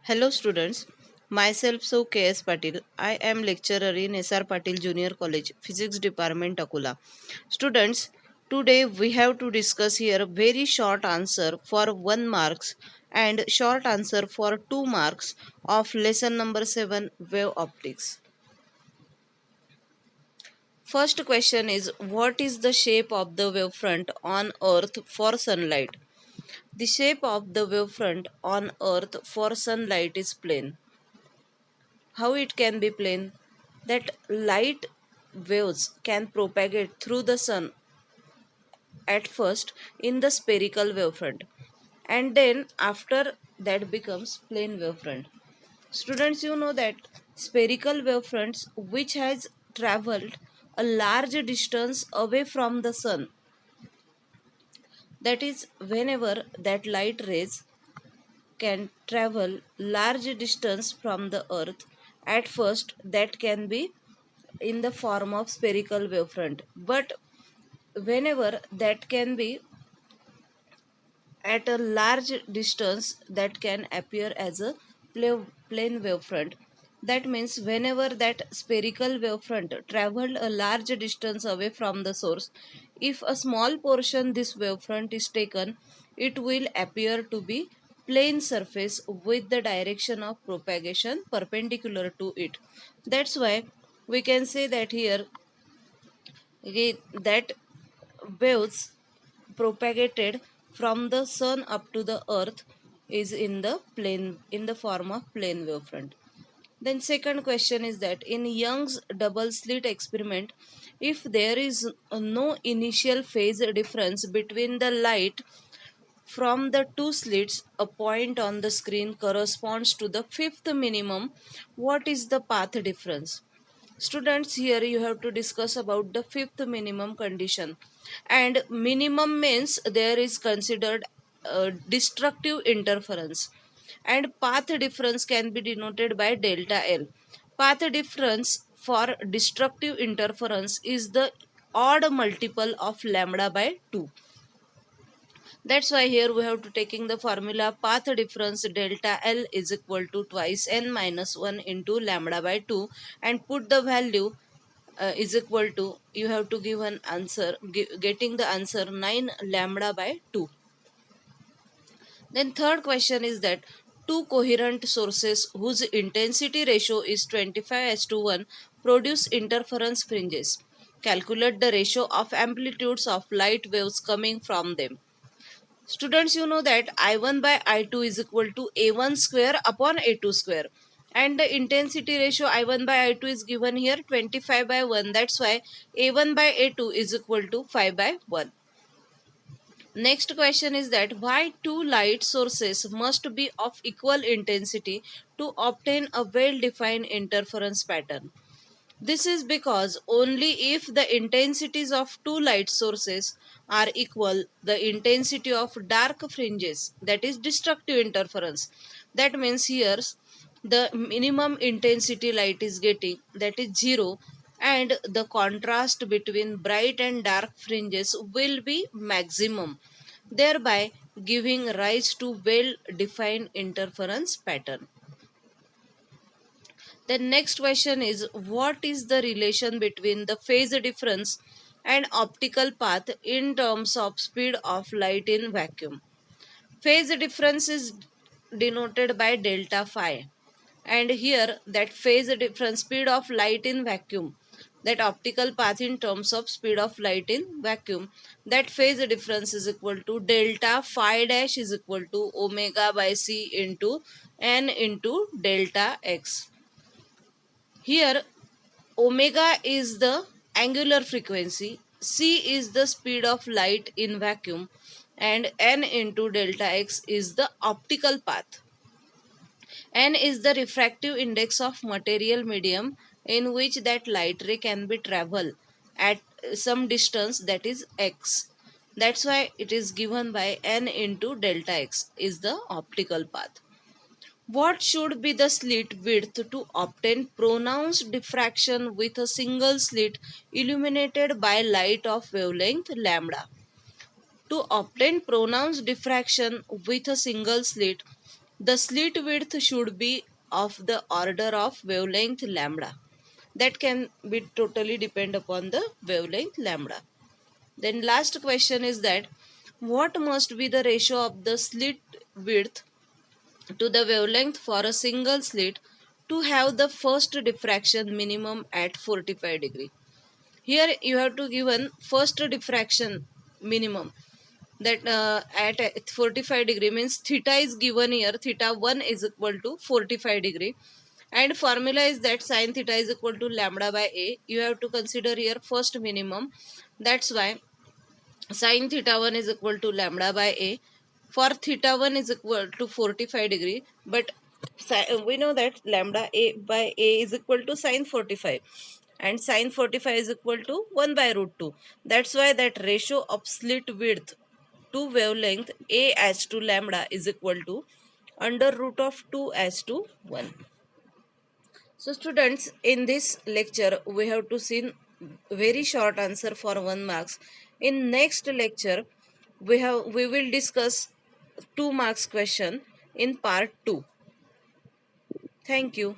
Hello students, myself so K.S. Patil. I am lecturer in S.R. Patil Junior College, Physics Department, Akola. Students, today we have to discuss here very short answer for 1 marks and short answer for 2 marks of lesson number 7 wave optics. First question is, what is the shape of the wavefront on earth for sunlight? The shape of the wavefront on earth for sunlight is plane. How it can be plain? That light waves can propagate through the sun at first in the spherical wavefront, and then after that becomes plane wavefront. Students, you know that spherical wavefronts which has traveled a large distance away from the sun, that is whenever that light rays can travel large distance from the earth, at first that can be in the form of spherical wavefront, but whenever that can be at a large distance, that can appear as a plane wavefront. That means whenever that spherical wavefront traveled a large distance away from the source, if a small portion this wavefront is taken, it will appear to be plane surface with the direction of propagation perpendicular to it. That's why we can say that here, okay, that waves propagated from the sun up to the earth is in the plane, in the form of plane wavefront. Then second question is that in Young's double slit experiment, if there is no initial phase difference between the light from the two slits, a point on the screen corresponds to the fifth minimum. What is the path difference? Students, here you have to discuss about the fifth minimum condition, and minimum means there is considered destructive interference, and path difference can be denoted by delta L. Path difference for destructive interference is the odd multiple of lambda by 2. That's why here we have to taking the formula path difference delta L is equal to twice n minus 1 into lambda by 2, and put the value is equal to, you have to give an answer, getting the answer 9 lambda by 2. Then third question is that two coherent sources whose intensity ratio is 25 as to 1 produce interference fringes. Calculate the ratio of amplitudes of light waves coming from them. Students, you know that I1 by I2 is equal to A1 square upon A2 square, and the intensity ratio I1 by I2 is given here 25 by 1. That's why A1 by A2 is equal to 5 by 1. Next question is that why two light sources must be of equal intensity to obtain a well-defined interference pattern. This is because only if the intensities of two light sources are equal, the intensity of dark fringes, that is destructive interference, that means here the minimum intensity light is getting, that is 0, and the contrast between bright and dark fringes will be maximum, thereby giving rise to well defined interference pattern. The next question is, what is the relation between the phase difference and optical path in terms of speed of light in vacuum? Phase difference is denoted by delta phi, and here that phase difference speed of light in vacuum, that optical path in terms of speed of light in vacuum, that phase difference is equal to delta phi dash is equal to omega by c into n into delta x. Here omega is the angular frequency, c is the speed of light in vacuum, and n into delta x is the optical path. N is the refractive index of material medium in which that light ray can be travel at some distance, that is x. That's why it is given by n into delta x is the optical path. What should be the slit width to obtain pronounced diffraction with a single slit illuminated by light of wavelength lambda? To obtain pronounced diffraction with a single slit, The slit width should be of the order of wavelength lambda. That can be totally depend upon the wavelength lambda. Then last question is that what must be the ratio of the slit width to the wavelength for a single slit to have the first diffraction minimum at 45 degree. Here you have to given first diffraction minimum, that at 45 degree means theta is given here, theta 1 is equal to 45 degree, and formula is that sine theta is equal to lambda by a. You have to consider here first minimum. That's why sine theta 1 is equal to lambda by a. For theta 1 is equal to 45 degree, but we know that lambda a by a is equal to sine 45, and sine 45 is equal to 1 by root 2. That's why that ratio of slit width to wavelength a as to lambda is equal to under root of 2 as to 1. So students, in this lecture we have to see very short answer for 1 marks. In next lecture we will discuss 2 marks question in part 2. Thank you.